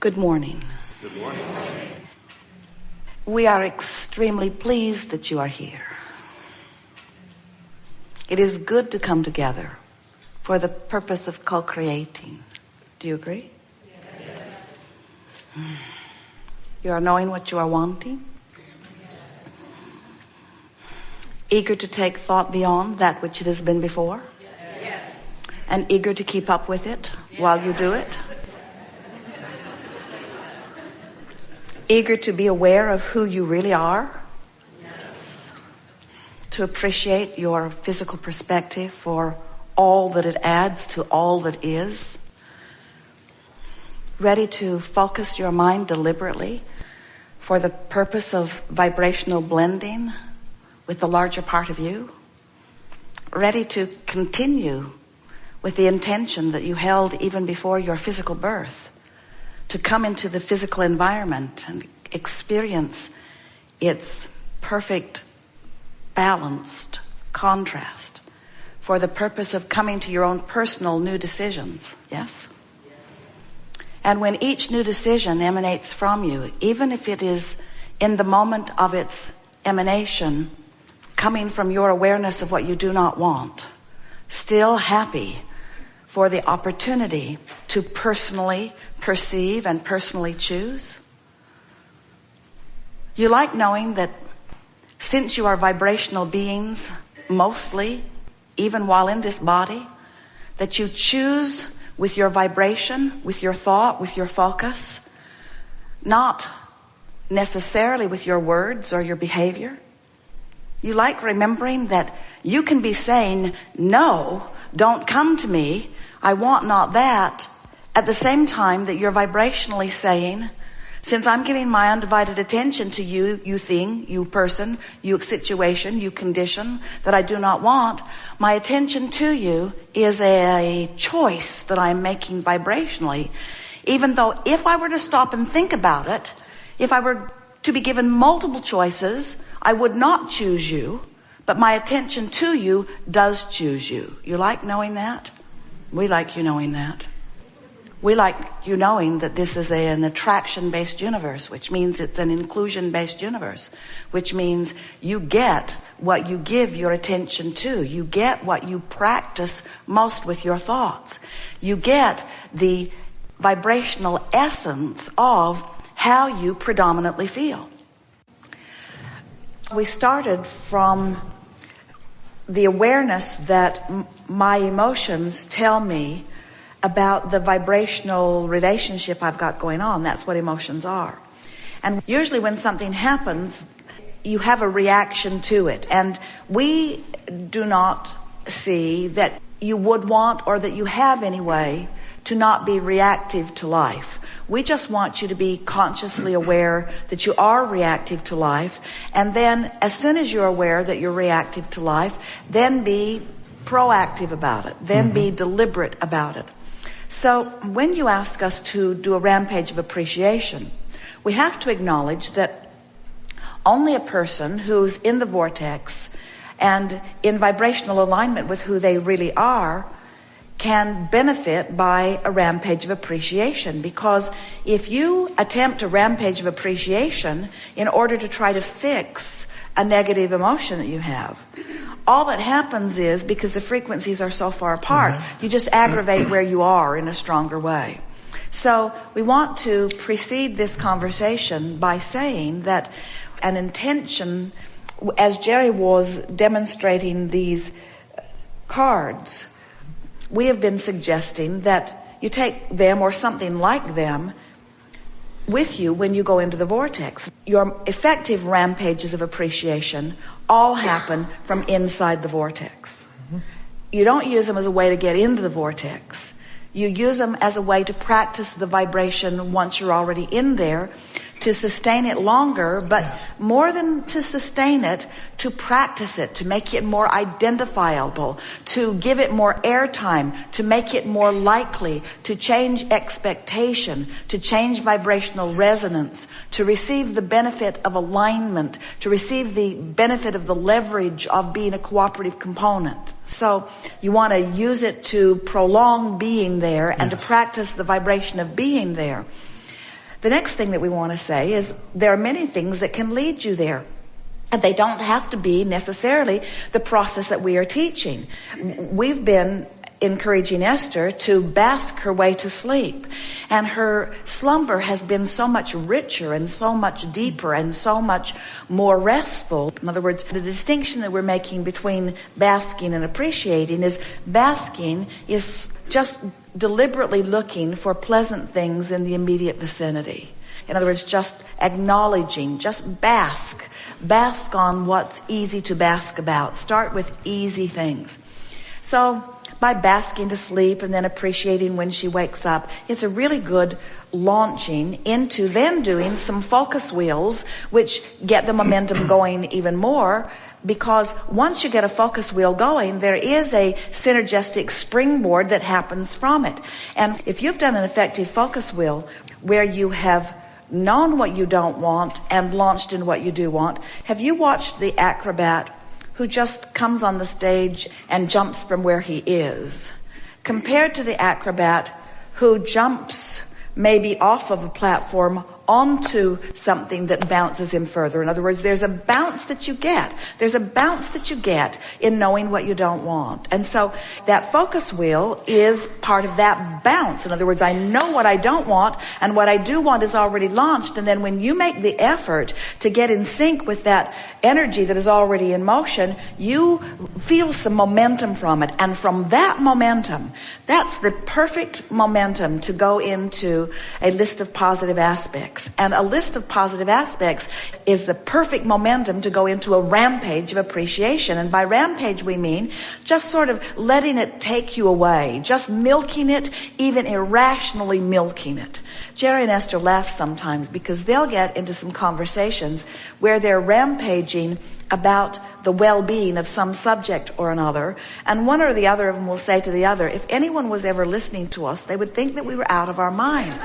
Good morning. Good morning. We are extremely pleased that you are here. It is good to come together for the purpose of co-creating. Do you agree? Yes. You are knowing what you are wanting? Yes. Eager to take thought beyond that which it has been before? Yes. And eager to keep up with it while you do it? Eager to be aware of who you really are? Yes. To appreciate your physical perspective for all that it adds to all that is? Ready to focus your mind deliberately for the purpose of vibrational blending with the larger part of you? Ready to continue with the intention that you held even before your physical birth? To come into the physical environment and experience its perfect, balanced contrast for the purpose of coming to your own personal new decisions, yes? And when each new decision emanates from you, even if it is in the moment of its emanation, coming from your awareness of what you do not want, still happy for the opportunity to personally perceive and personally choose. You like knowing that since you are vibrational beings, mostly, even while in this body, that you choose with your vibration, with your thought, with your focus, not necessarily with your words or your behavior. You like remembering that you can be saying, no, don't come to me, I want not that, at the same time that you're vibrationally saying, since I'm giving my undivided attention to you, you thing, you person, you situation, you condition that I do not want, my attention to you is a choice that I'm making vibrationally. Even though if I were to stop and think about it, if I were to be given multiple choices, I would not choose you, but my attention to you does choose you. You like knowing that? We like you knowing that. We like you knowing that this is an attraction-based universe, which means it's an inclusion-based universe, which means you get what you give your attention to. You get what you practice most with your thoughts. You get the vibrational essence of how you predominantly feel. We started from the awareness that my emotions tell me about the vibrational relationship I've got going on. That's what emotions are. And usually when something happens, you have a reaction to it. And we do not see that you would want, or that you have anyway, to not be reactive to life. We just want you to be consciously aware that you are reactive to life. And then as soon as you're aware that you're reactive to life, then be proactive about it. Then be deliberate about it. So when you ask us to do a rampage of appreciation, we have to acknowledge that only a person who's in the vortex and in vibrational alignment with who they really are can benefit by a rampage of appreciation. Because if you attempt a rampage of appreciation in order to try to fix a negative emotion that you have, all that happens is, because the frequencies are so far apart, you just aggravate where you are in a stronger way. So we want to precede this conversation by saying that an intention, as Jerry was demonstrating these cards, we have been suggesting that you take them or something like them with you when you go into the vortex. Your effective rampages of appreciation all happen from inside the vortex. You don't use them as a way to get into the vortex. You use them as a way to practice the vibration once you're already in there, to sustain it longer, but more than to sustain it, to practice it, to make it more identifiable, to give it more airtime, to make it more likely, to change expectation, to change vibrational resonance, to receive the benefit of alignment, to receive the benefit of the leverage of being a cooperative component. So you want to use it to prolong being there and to practice the vibration of being there. The next thing that we want to say is there are many things that can lead you there. And they don't have to be necessarily the process that we are teaching. We've been encouraging Esther to bask her way to sleep. And her slumber has been so much richer and so much deeper and so much more restful. In other words, the distinction that we're making between basking and appreciating is basking is just deliberately looking for pleasant things in the immediate vicinity. In other words, just acknowledging, just bask. Bask on what's easy to bask about. Start with easy things. So by basking to sleep and then appreciating when she wakes up, it's a really good launching into then doing some focus wheels, which get the momentum going even more. Because once you get a focus wheel going, there is a synergistic springboard that happens from it. And if you've done an effective focus wheel where you have known what you don't want and launched in what you do want, have you watched the acrobat who just comes on the stage and jumps from where he is, compared to the acrobat who jumps maybe off of a platform onto something that bounces him further? In other words, there's a bounce that you get. There's a bounce that you get in knowing what you don't want. And so that focus wheel is part of that bounce. In other words, I know what I don't want, and what I do want is already launched. And then when you make the effort to get in sync with that energy that is already in motion, you feel some momentum from it. And from that momentum, that's the perfect momentum to go into a list of positive aspects. And a list of positive aspects is the perfect momentum to go into a rampage of appreciation. And by rampage, we mean just sort of letting it take you away, just milking it, even irrationally milking it. Jerry and Esther laugh sometimes because they'll get into some conversations where they're rampaging about the well-being of some subject or another, and one or the other of them will say to the other, if anyone was ever listening to us, they would think that we were out of our mind,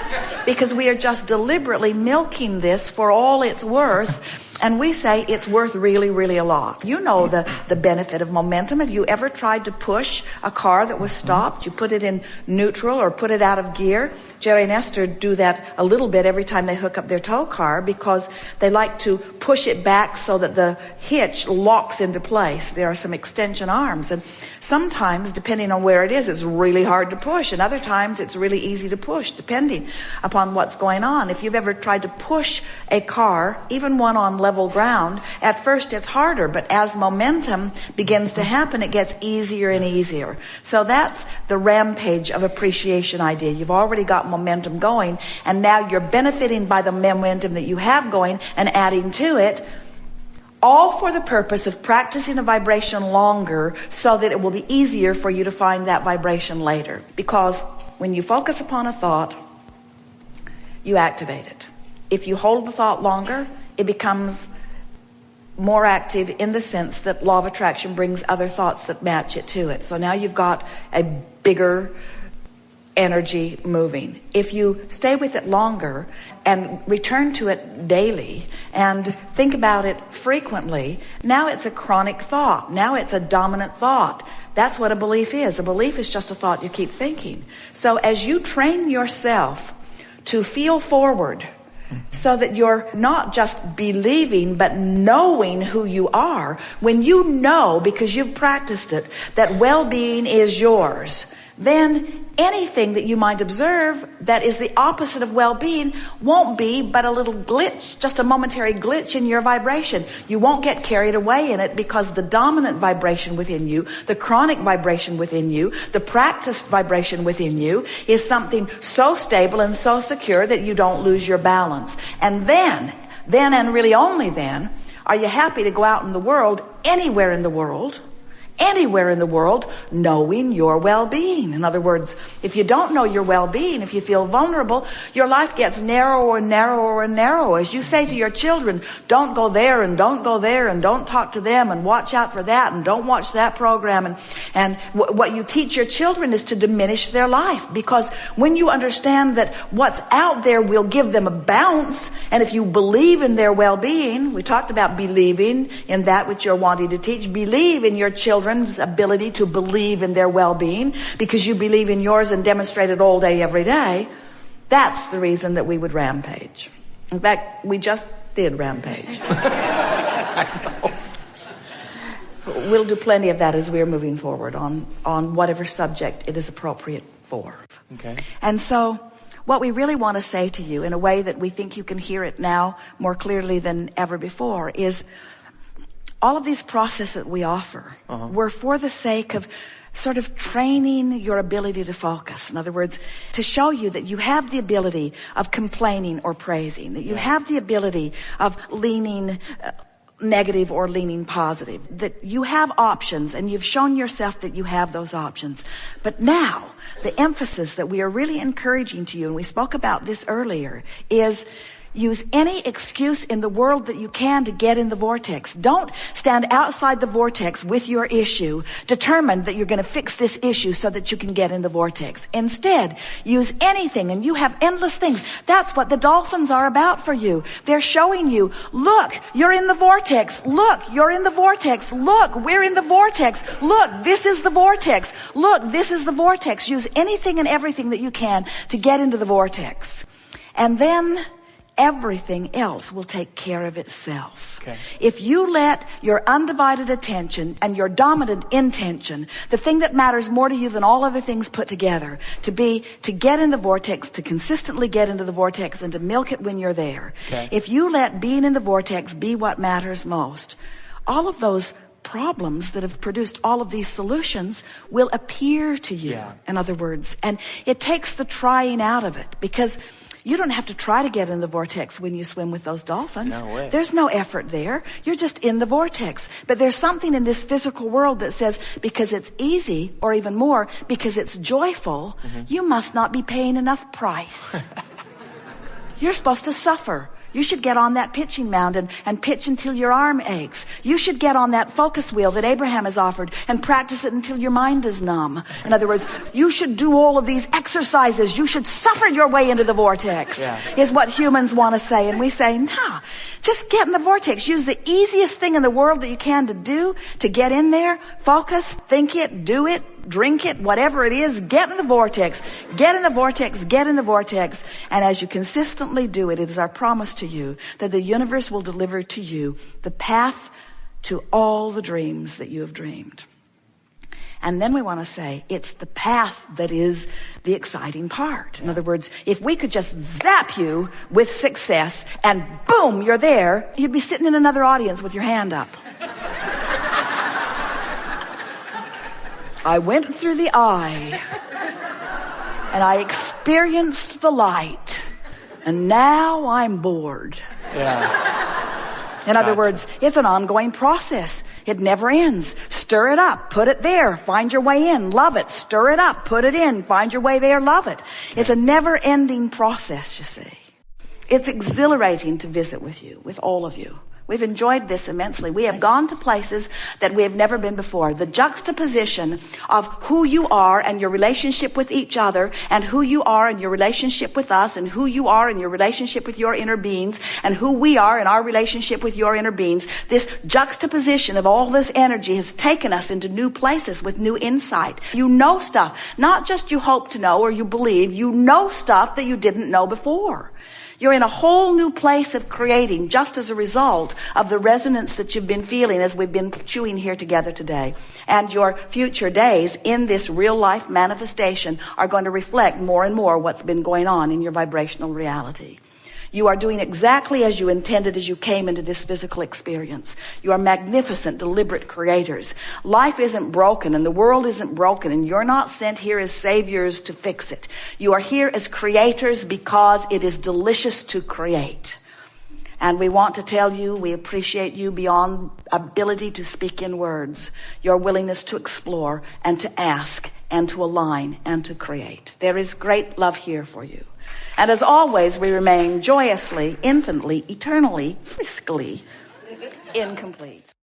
because we are just deliberately milking this for all it's worth. And we say it's worth really, really a lot. You know the benefit of momentum. Have you ever tried to push a car that was stopped? You put it in neutral or put it out of gear. Jerry and Esther do that a little bit every time they hook up their tow car, because they like to push it back so that the hitch locks into place. There are some extension arms. And sometimes, depending on where it is, it's really hard to push. And other times, it's really easy to push, depending upon what's going on. If you've ever tried to push a car, even one on level ground, at first it's harder, but as momentum begins to happen, it gets easier and easier. So that's the rampage of appreciation idea. You've already got momentum going, and now you're benefiting by the momentum that you have going and adding to it, all for the purpose of practicing a vibration longer so that it will be easier for you to find that vibration later. Because when you focus upon a thought, you activate it. If you hold the thought longer, it becomes more active in the sense that law of attraction brings other thoughts that match it to it. So now you've got a bigger energy moving. If you stay with it longer and return to it daily and think about it frequently, now it's a chronic thought. Now it's a dominant thought. That's what a belief is. A belief is just a thought you keep thinking. So as you train yourself to feel forward, so that you're not just believing, but knowing who you are. When you know, because you've practiced it, that well-being is yours, then anything that you might observe that is the opposite of well-being won't be but a little glitch, just a momentary glitch in your vibration. You won't get carried away in it, because the dominant vibration within you, the chronic vibration within you, the practiced vibration within you is something so stable and so secure that you don't lose your balance. And then and really only then are you happy to go out in the world, anywhere in the world, knowing your well-being. In other words, if you don't know your well-being, if you feel vulnerable, your life gets narrower and narrower and narrower. As you say to your children, don't go there and don't go there and don't talk to them and watch out for that and don't watch that program. And what you teach your children is to diminish their life, because when you understand that what's out there will give them a bounce, and if you believe in their well-being, we talked about believing in that which you're wanting to teach, believe in your children's ability to believe in their well-being, because you believe in yours and demonstrate it all day, every day, That's the reason that we would rampage. In fact, we just did rampage. We'll do plenty of that as we're moving forward on whatever subject it is appropriate for. Okay. And so what we really want to say to you in a way that we think you can hear it now more clearly than ever before is all of these processes that we offer were for the sake of sort of training your ability to focus. In other words, to show you that you have the ability of complaining or praising, that you have the ability of leaning negative or leaning positive, that you have options and you've shown yourself that you have those options. But now, the emphasis that we are really encouraging to you, and we spoke about this earlier, is use any excuse in the world that you can to get in the vortex. Don't stand outside the vortex with your issue, determined that you're going to fix this issue so that you can get in the vortex. Instead, use anything, and you have endless things. That's what the dolphins are about for you. They're showing you, look, you're in the vortex. Look, you're in the vortex. Look, we're in the vortex. Look, this is the vortex. Look, this is the vortex. Use anything and everything that you can to get into the vortex. And then everything else will take care of itself. Okay. If you let your undivided attention and your dominant intention, the thing that matters more to you than all other things put together, to get in the vortex, to consistently get into the vortex and to milk it when you're there. Okay. If you let being in the vortex be what matters most, all of those problems that have produced all of these solutions will appear to you. Yeah. In other words, and it takes the trying out of it, because you don't have to try to get in the vortex when you swim with those dolphins. No way. There's no effort there. You're just in the vortex. But there's something in this physical world that says because it's easy, or even more, because it's joyful, you must not be paying enough price. You're supposed to suffer. You should get on that pitching mound and pitch until your arm aches. You should get on that focus wheel that Abraham has offered and practice it until your mind is numb. In other words, you should do all of these exercises. You should suffer your way into the vortex, is what humans want to say. And we say, no, just get in the vortex. Use the easiest thing in the world that you can to do to get in there. Focus, think it, do it. Drink it, whatever it is, get in the vortex. Get in the vortex, get in the vortex. And as you consistently do it, it is our promise to you that the universe will deliver to you the path to all the dreams that you have dreamed. And then we want to say it's the path that is the exciting part. In other words, if we could just zap you with success and boom, you're there, you'd be sitting in another audience with your hand up. I went through the eye and I experienced the light, and now I'm bored. Yeah. In other words, it's an ongoing process. It never ends. Stir it up, put it there, find your way in, love it. Stir it up, put it in, find your way there, love it. It's a never-ending process, you see. It's exhilarating to visit with you, with all of you. We've enjoyed this immensely. We have gone to places that we have never been before. The juxtaposition of who you are and your relationship with each other, and who you are and your relationship with us, and who you are and your relationship with your inner beings, and who we are in our relationship with your inner beings. This juxtaposition of all this energy has taken us into new places with new insight. You know stuff, not just you hope to know or you believe, you know stuff that you didn't know before. You're in a whole new place of creating just as a result of the resonance that you've been feeling as we've been chewing here together today. And your future days in this real life manifestation are going to reflect more and more what's been going on in your vibrational reality. You are doing exactly as you intended as you came into this physical experience. You are magnificent, deliberate creators. Life isn't broken and the world isn't broken, and you're not sent here as saviors to fix it. You are here as creators because it is delicious to create. And we want to tell you, we appreciate you beyond ability to speak in words, your willingness to explore and to ask and to align and to create. There is great love here for you. And as always, we remain joyously, infinitely, eternally, friskily incomplete.